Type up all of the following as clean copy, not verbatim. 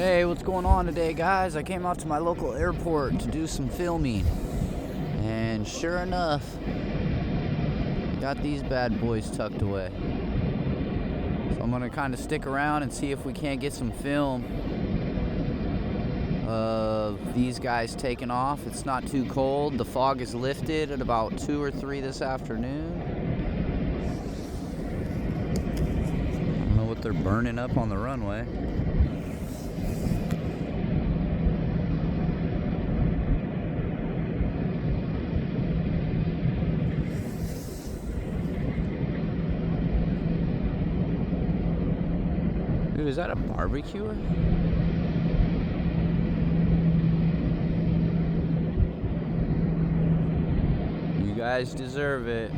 Hey, what's going on today, guys? I came out to my local airport to do some filming, and sure enough, got these bad boys tucked away. So I'm gonna kind of stick around and see if we can't get some film of these guys taking off. It's not too cold. The fog is lifted at about 2 or 3 this afternoon. I don't know what they're burning up on the runway. Dude, is that a barbecuer? You guys deserve it.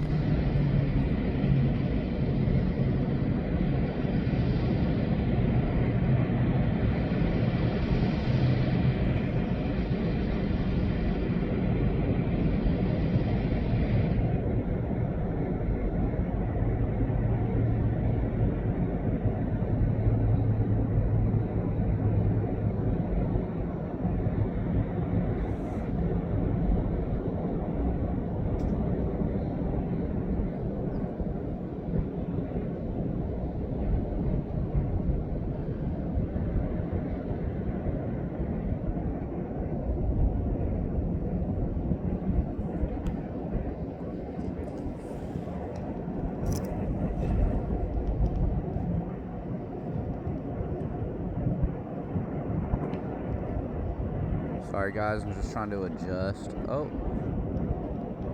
Sorry guys, I'm just trying to adjust. Oh,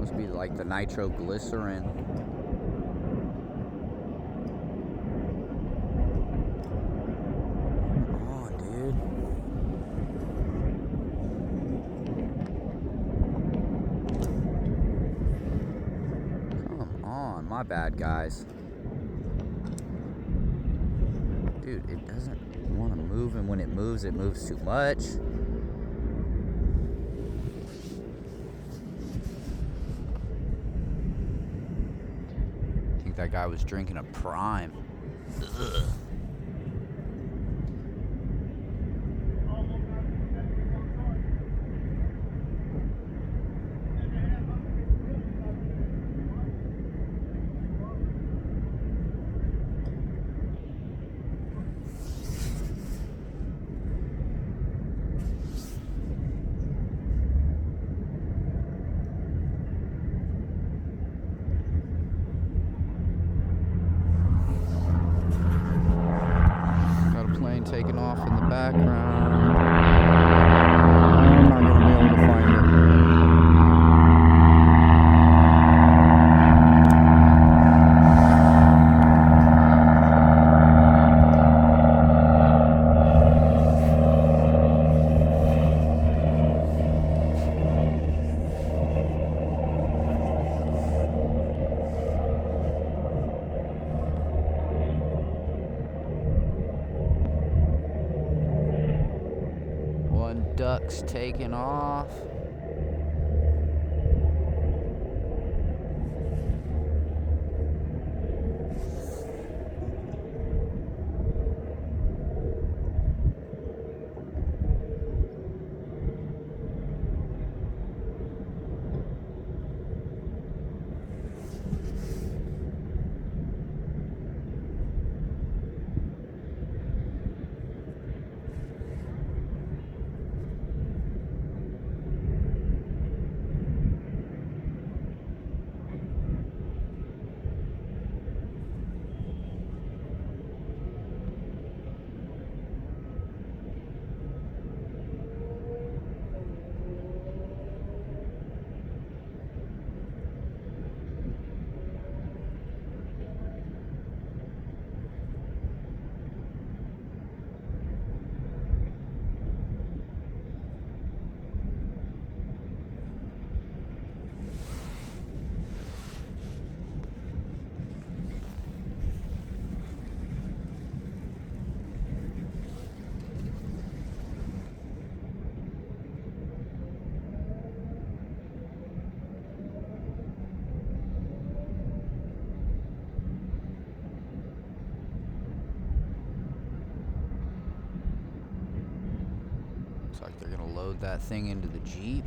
must be like the nitroglycerin. Come on, dude. Come on, my bad, guys. Dude, it doesn't want to move, and when it moves too much. That guy was drinking a Prime. Ugh. Taking off in the background. I'm not going to be able to find it. Ducks taking off. Looks like they're gonna load that thing into the Jeep.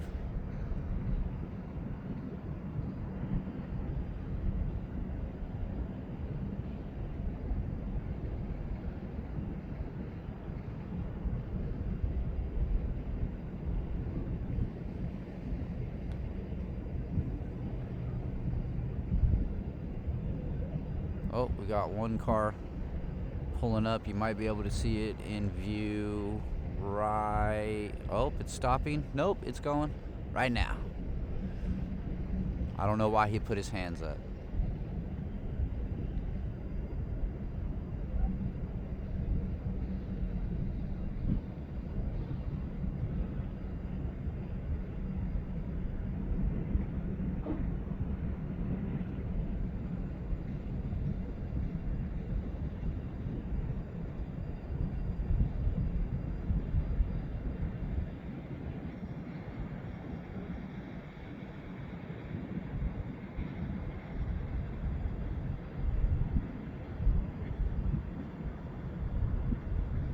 Oh, we got one car pulling up. You might be able to see it in view right. Oh, it's stopping. Nope, it's going right now. I don't know why he put his hands up.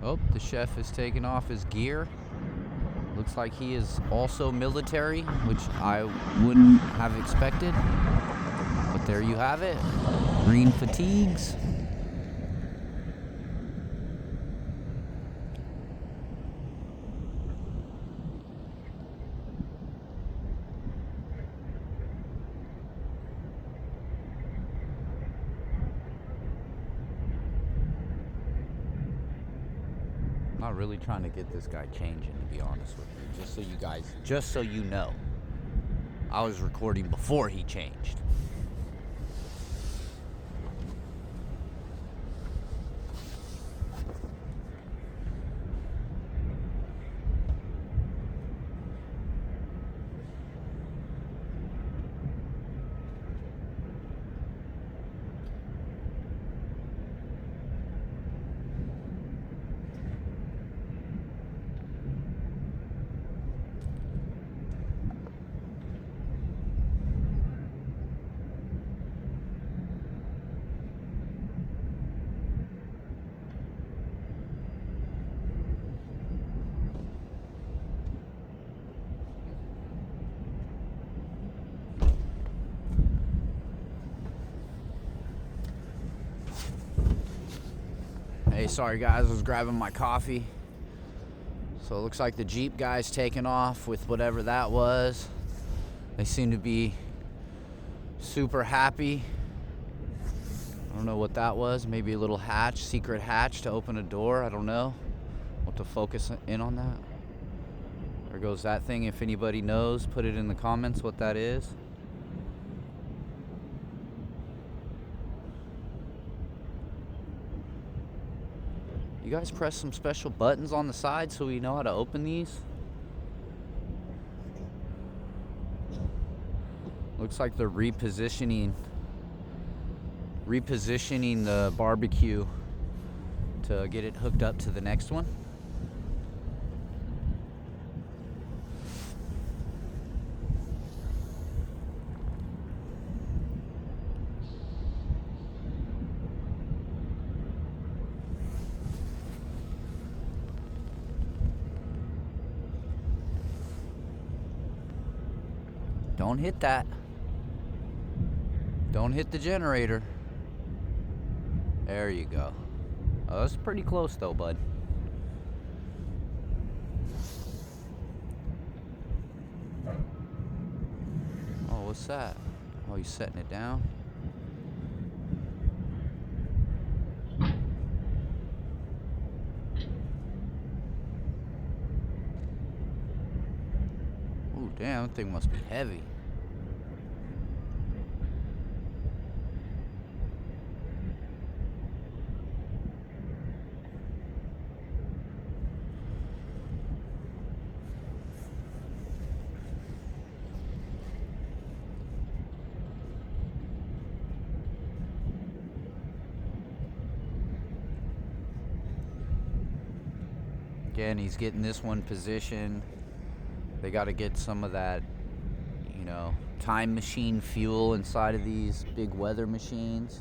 Oh, the chef is taking off his gear. Looks like he is also military, which I wouldn't have expected. But there you have it. Green fatigues. I'm not really trying to get this guy changing, to be honest with you. Just so you know, I was recording before he changed. Hey, sorry guys, I was grabbing my coffee. So it looks like the Jeep guy's taking off with whatever that was. They seem to be super happy. I don't know what that was. Maybe a little hatch, secret hatch to open a door. I don't know. We'll have to focus in on that. There goes that thing. If anybody knows, put it in the comments what that is. You guys press some special buttons on the side so we know how to open these? Looks like they're repositioning the barbecue to get it hooked up to the next one. Don't hit that. Don't hit the generator. There you go. Oh, that's pretty close though, bud. Oh, what's that? Oh, he's setting it down. Ooh, damn, that thing must be heavy. Again, he's getting this one positioned. They got to get some of that, you know, time machine fuel inside of these big weather machines.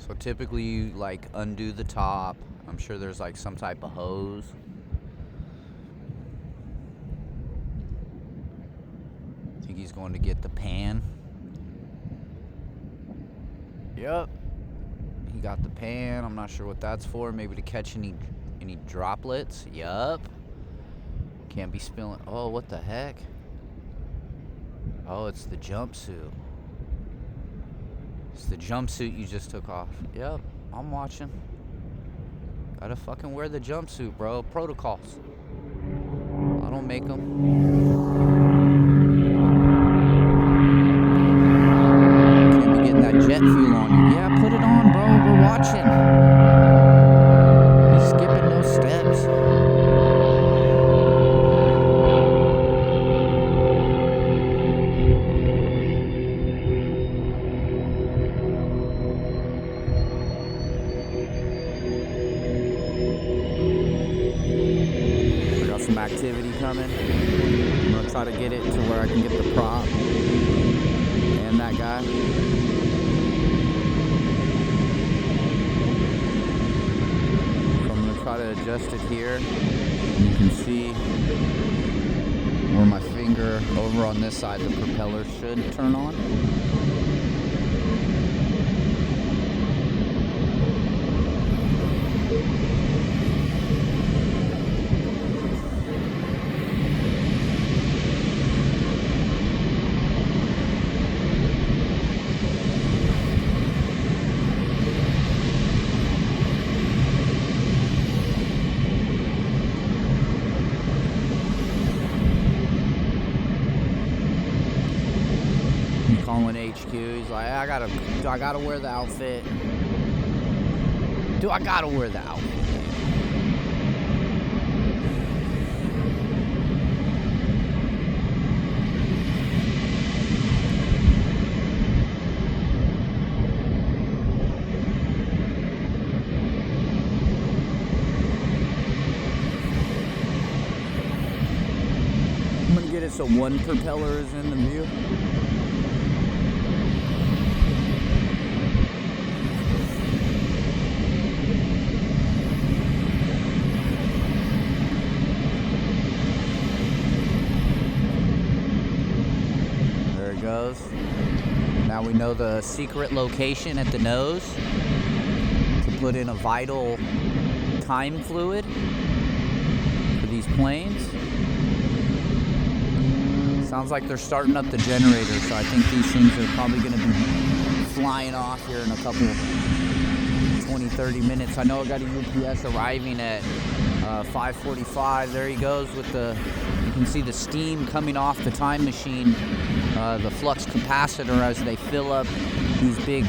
So typically you like undo the top. I'm sure there's like some type of hose. I think he's going to get the pan. Yep. He got the pan. I'm not sure what that's for. Maybe to catch any droplets. Yup. Can't be spilling. Oh, what the heck? Oh, it's the jumpsuit. It's the jumpsuit you just took off. Yep, I'm watching. Gotta fucking wear the jumpsuit, bro. Protocols. I don't make them. Can't be getting that jet fuel on you. Yeah, put it on, bro. We're watching. He's skipping no steps. Some activity coming. I'm gonna try to get it to where I can get the prop and that guy. So I'm gonna try to adjust it here. You can see where my finger over on this side, the propeller should turn on. Calling HQ. He's like, do I gotta wear the outfit? Do I gotta wear the outfit? I'm gonna get it so one propeller is in the view. Goes. Now we know the secret location at the nose to put in a vital time fluid for these planes. Sounds like they're starting up the generator, so I think these things are probably going to be flying off here in a couple 20-30 minutes. I know I got a UPS arriving at 5:45. There he goes with the, you can see the steam coming off the time machine, the flux capacitor as they fill up these big,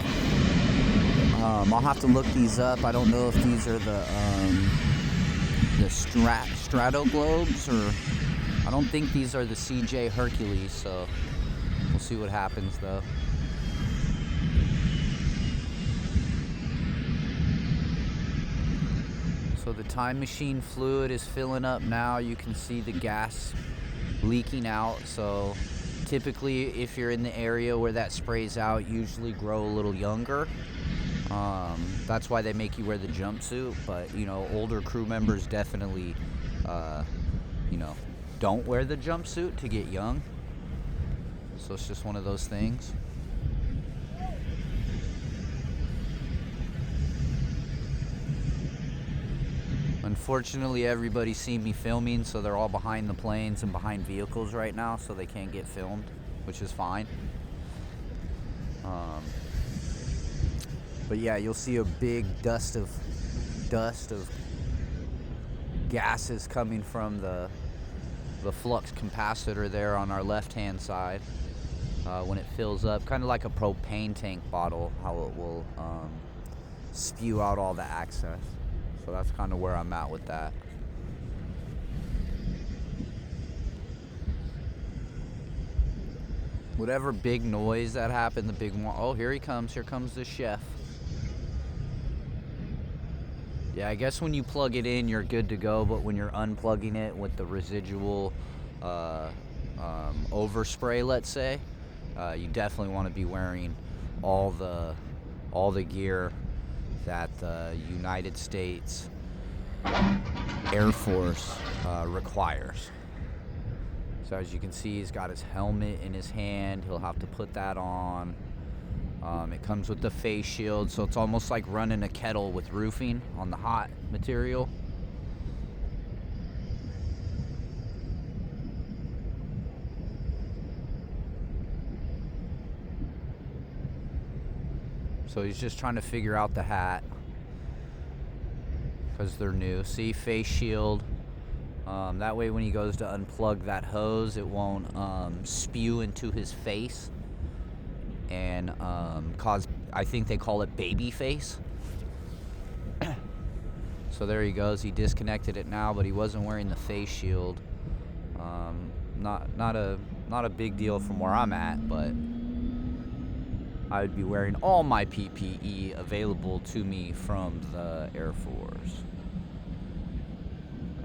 I'll have to look these up. I don't know if these are the Stratoglobes, or I don't think these are the CJ Hercules, so we'll see what happens though. So the time machine fluid is filling up now. You can see the gas leaking out. So typically if you're in the area where that sprays out, usually grow a little younger. That's why they make you wear the jumpsuit. But you know, older crew members definitely, you know, don't wear the jumpsuit to get young. So it's just one of those things. Unfortunately, everybody's seen me filming, so they're all behind the planes and behind vehicles right now, so they can't get filmed, which is fine. But yeah, you'll see a big dust of gases coming from the flux capacitor there on our left-hand side when it fills up, kind of like a propane tank bottle, how it will spew out all the excess. So that's kind of where I'm at with that. Whatever big noise that happened, the big one. Oh, here he comes. Here comes the chef. Yeah, I guess when you plug it in, you're good to go. But when you're unplugging it with the residual overspray, let's say, you definitely want to be wearing all the gear that the United States Air Force requires. So as you can see, he's got his helmet in his hand. He'll have to put that on. It comes with the face shield, so it's almost like running a kettle with roofing on the hot material. So he's just trying to figure out the hat because they're new. See, face shield. That way when he goes to unplug that hose, it won't spew into his face and cause, I think they call it baby face. So there he goes. He disconnected it now, but he wasn't wearing the face shield. Not a big deal from where I'm at, but I would be wearing all my PPE available to me from the Air Force.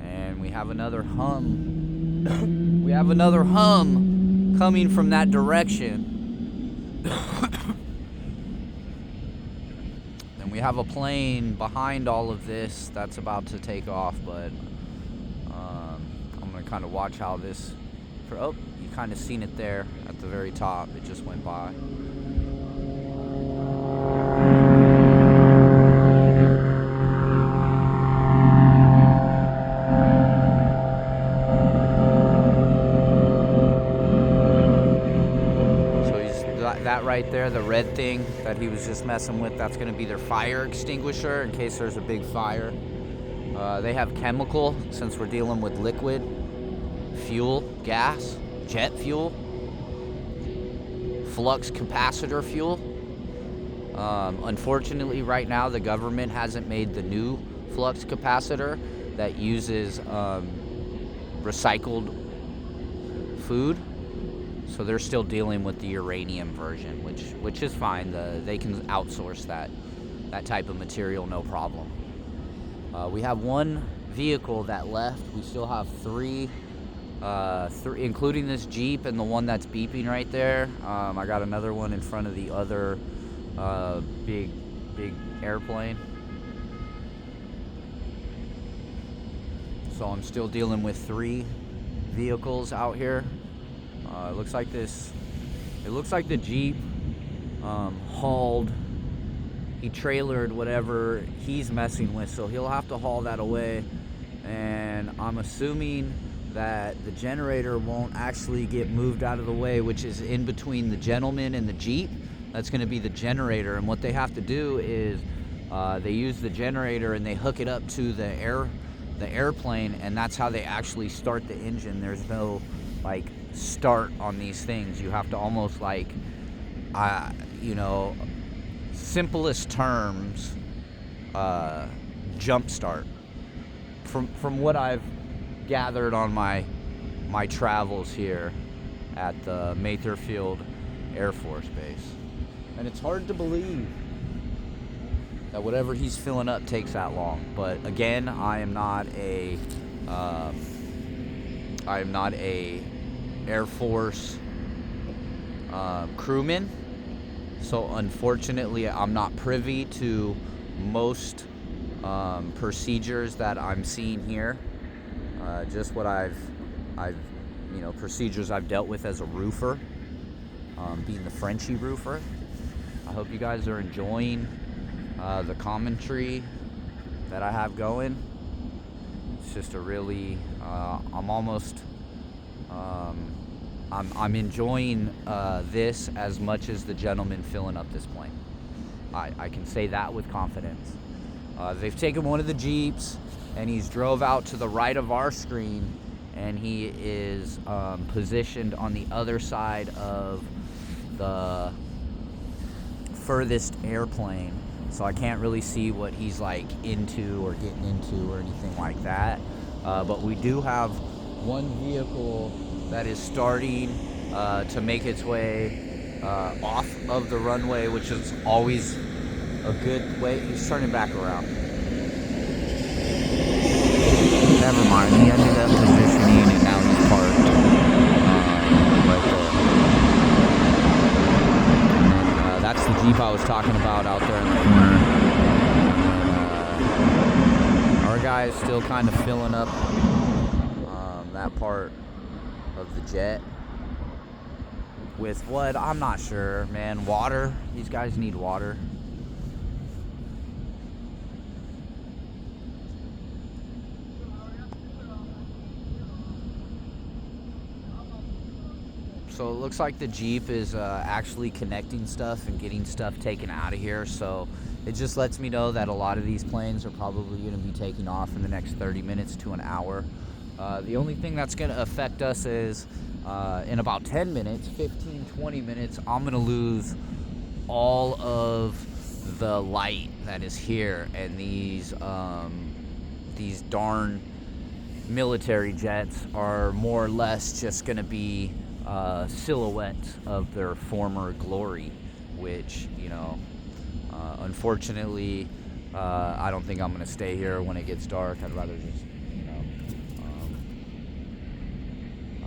And we have another hum. We have another hum coming from that direction. And we have a plane behind all of this that's about to take off, but I'm going to kind of watch how this... Oh, you kind of seen it there at the very top. It just went by. That right there, the red thing that he was just messing with, that's going to be their fire extinguisher in case there's a big fire. They have chemical, since we're dealing with liquid fuel, gas, jet fuel, flux capacitor fuel. Unfortunately, right now, the government hasn't made the new flux capacitor that uses recycled food. So they're still dealing with the uranium version, which is fine. They can outsource that type of material, no problem. We have one vehicle that left. We still have three, including this Jeep and the one that's beeping right there. I got another one in front of the other big airplane. So I'm still dealing with 3 vehicles out here. It looks like the Jeep hauled, he trailered whatever he's messing with, so he'll have to haul that away. And I'm assuming that the generator won't actually get moved out of the way, which is in between the gentleman and the Jeep. That's going to be the generator, and what they have to do is they use the generator and they hook it up to the airplane, and that's how they actually start the engine. There's no like start on these things. You have to almost like simplest terms, jump start. From what I've gathered on my travels here at the Matherfield Air Force Base. And it's hard to believe that whatever he's filling up takes that long. But again, I am not a Air Force crewman, so unfortunately I'm not privy to most procedures that I'm seeing here. Just what I've procedures I've dealt with as a roofer, being the Frenchie Roofer. I hope you guys are enjoying the commentary that I have going. It's just a really I'm enjoying this as much as the gentleman filling up this plane. I can say that with confidence. They've taken one of the Jeeps and he's drove out to the right of our screen, and he is positioned on the other side of the furthest airplane. So I can't really see what he's like into or getting into or anything like that. But we do have one vehicle that is starting to make its way off of the runway, which is always a good way. He's turning back around. Never mind, he ended up positioning and now he's parked right there. And then, that's the Jeep I was talking about out there in the corner. Our guy is still kind of filling up that part of the jet with what? I'm not sure, man. Water. These guys need water. So it looks like the Jeep is actually connecting stuff and getting stuff taken out of here. So it just lets me know that a lot of these planes are probably going to be taking off in the next 30 minutes to an hour. The only thing that's going to affect us is in about 10 minutes, 15, 20 minutes, I'm going to lose all of the light that is here. And these darn military jets are more or less just going to be silhouettes of their former glory, which, unfortunately, I don't think I'm going to stay here when it gets dark. I'd rather just,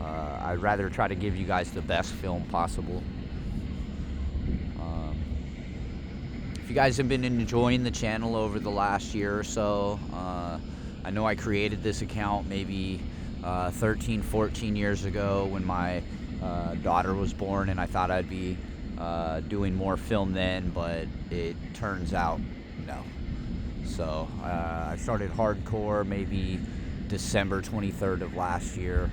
I'd rather try to give you guys the best film possible. If you guys have been enjoying the channel over the last year or so, I know I created this account maybe 13, 14 years ago when my daughter was born, and I thought I'd be doing more film then, but it turns out no. So I started hardcore maybe December 23rd of last year,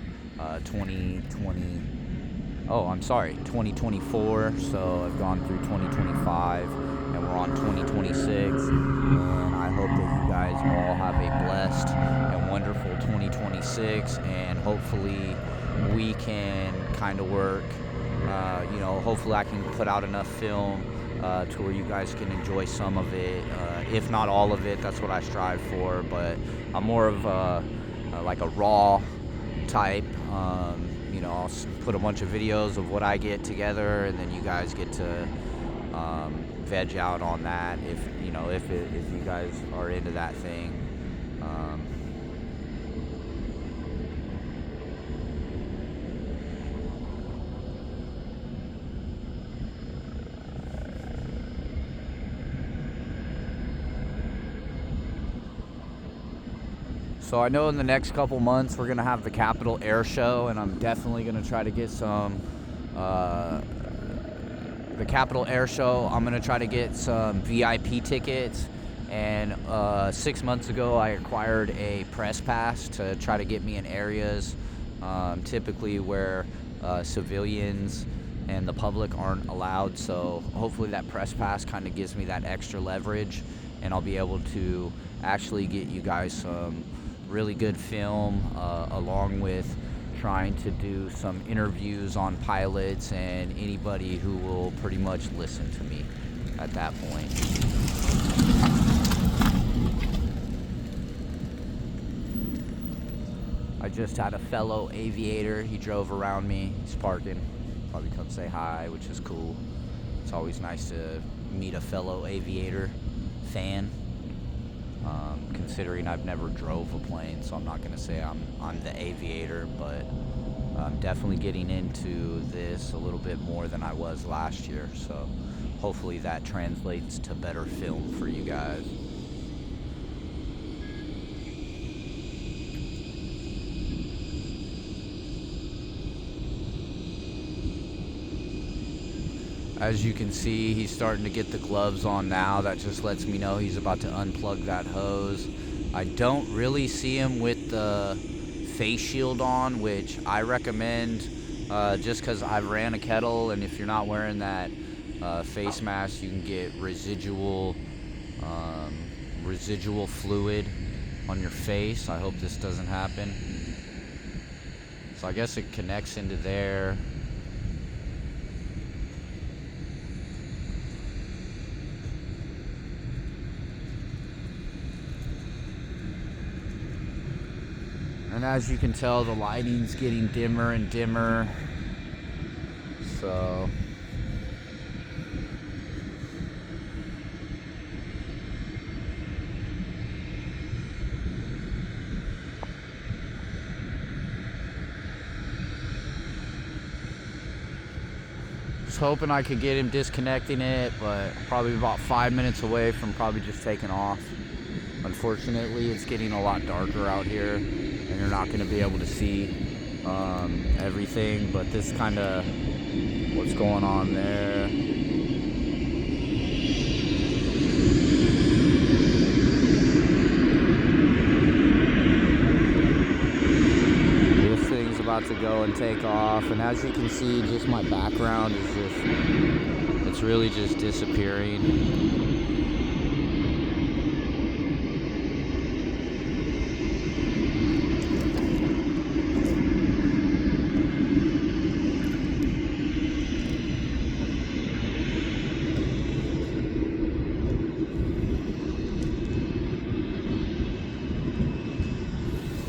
2024. So I've gone through 2025 and we're on 2026, and I hope that you guys all have a blessed and wonderful 2026, and hopefully we can kind of work, hopefully I can put out enough film to where you guys can enjoy some of it, if not all of it. That's what I strive for, but I'm more of like a raw type. I'll put a bunch of videos of what I get together, and then you guys get to veg out on that if you guys are into that thing. So I know in the next couple months we're gonna have the Capitol Air Show, and I'm definitely gonna try to get some the Capitol Air Show. I'm gonna try to get some VIP tickets, and 6 months ago I acquired a press pass to try to get me in areas typically where civilians and the public aren't allowed. So hopefully that press pass kind of gives me that extra leverage, and I'll be able to actually get you guys some really good film, along with trying to do some interviews on pilots and anybody who will pretty much listen to me at that point. I just had a fellow aviator. He drove around me. He's parking. Probably come say hi, which is cool. It's always nice to meet a fellow aviator fan. Considering I've never drove a plane, so I'm not going to say I'm the aviator, but I'm definitely getting into this a little bit more than I was last year, so hopefully that translates to better film for you guys. As you can see, he's starting to get the gloves on now. That just lets me know he's about to unplug that hose. I don't really see him with the face shield on, which I recommend just because I've ran a kettle, and if you're not wearing that face mask, you can get residual fluid on your face. I hope this doesn't happen. So I guess it connects into there. And as you can tell, the lighting's getting dimmer and dimmer. So just hoping I could get him disconnecting it, but probably about 5 minutes away from probably just taking off. Unfortunately, it's getting a lot darker out here, and you're not going to be able to see everything, but this kind of what's going on there. This thing's about to go and take off, and as you can see, just my background is just, it's really just disappearing.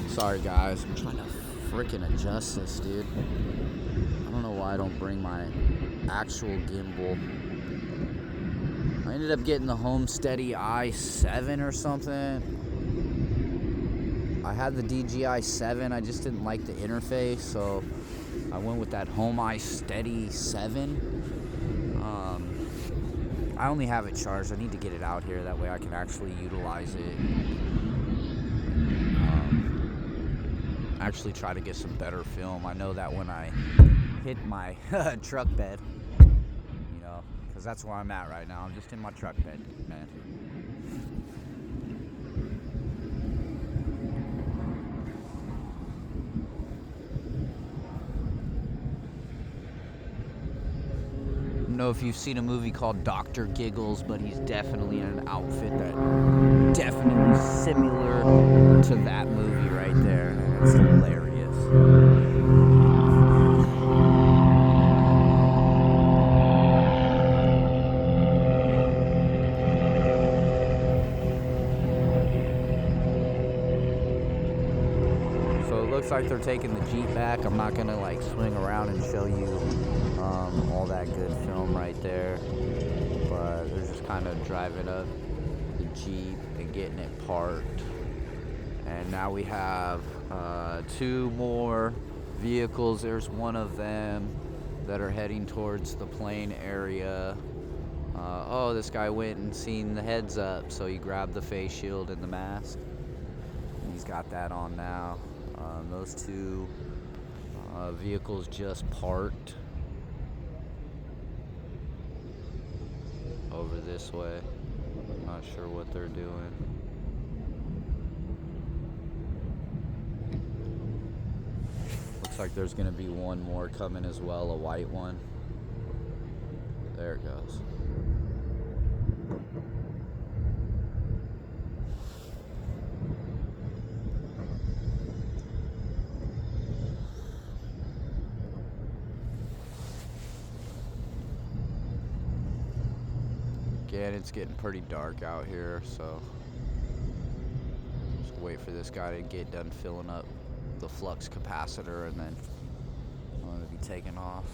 Sorry guys, I'm trying to freaking adjust this, dude. I don't know why I don't bring my actual gimbal. I ended up getting the Homesteady i7 or something. I had the DJI 7, I just didn't like the interface, so I went with that Homesteady 7. I only have it charged. I need to get it out here, that way I can actually utilize it. Actually try to get some better film. I know that when I hit my truck bed, you know, because that's where I'm at right now. I'm just in my truck bed, man. I don't know if you've seen a movie called Dr. Giggles, but he's definitely in an outfit that definitely similar to that movie right there. It's hilarious. So it looks like they're taking the Jeep back. I'm not gonna like swing around and show you all that good film right there, but they're just kind of driving up the Jeep and getting it parked. And now we have 2 more vehicles. There's one of them that are heading towards the plane area. Oh, this guy went and seen the heads up, so he grabbed the face shield and the mask. And he's got that on now. Those 2 vehicles just parked over this way. Not sure what they're doing. Looks like there's gonna be one more coming as well, a white one. There it goes. Again, it's getting pretty dark out here, so just wait for this guy to get done filling up the flux capacitor, and then I'm going to be taking off.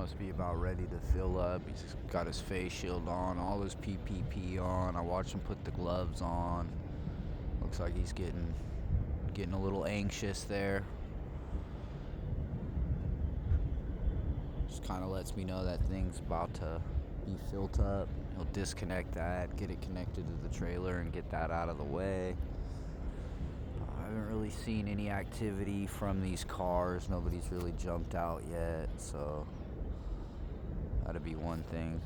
must be about ready to fill up. He's got his face shield on, all his PPP on. I watched him put the gloves on. Looks like he's getting a little anxious there. Just kind of lets me know that thing's about to be filled up. He'll disconnect that, get it connected to the trailer, and get that out of the way. I haven't really seen any activity from these cars. Nobody's really jumped out yet, so that'd be one thing.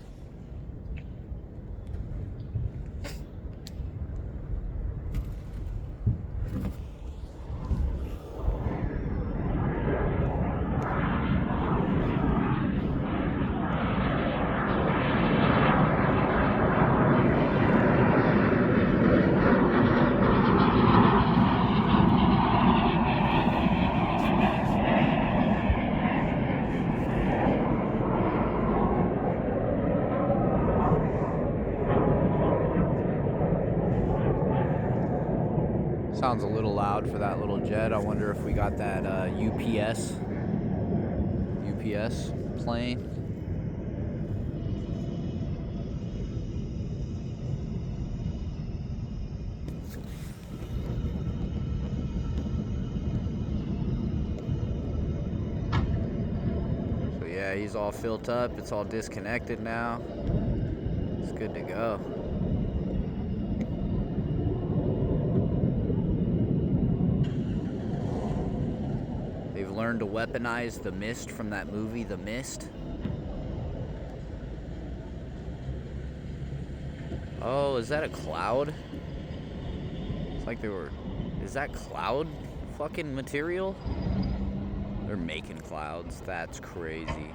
Sounds a little loud for that little jet. I wonder if we got that UPS plane. So yeah, he's all filled up. It's all disconnected now. It's good to go. They've learned to weaponize the mist from that movie, The Mist. Oh, is that a cloud? It's like they were... Is that cloud fucking material? They're making clouds. That's crazy.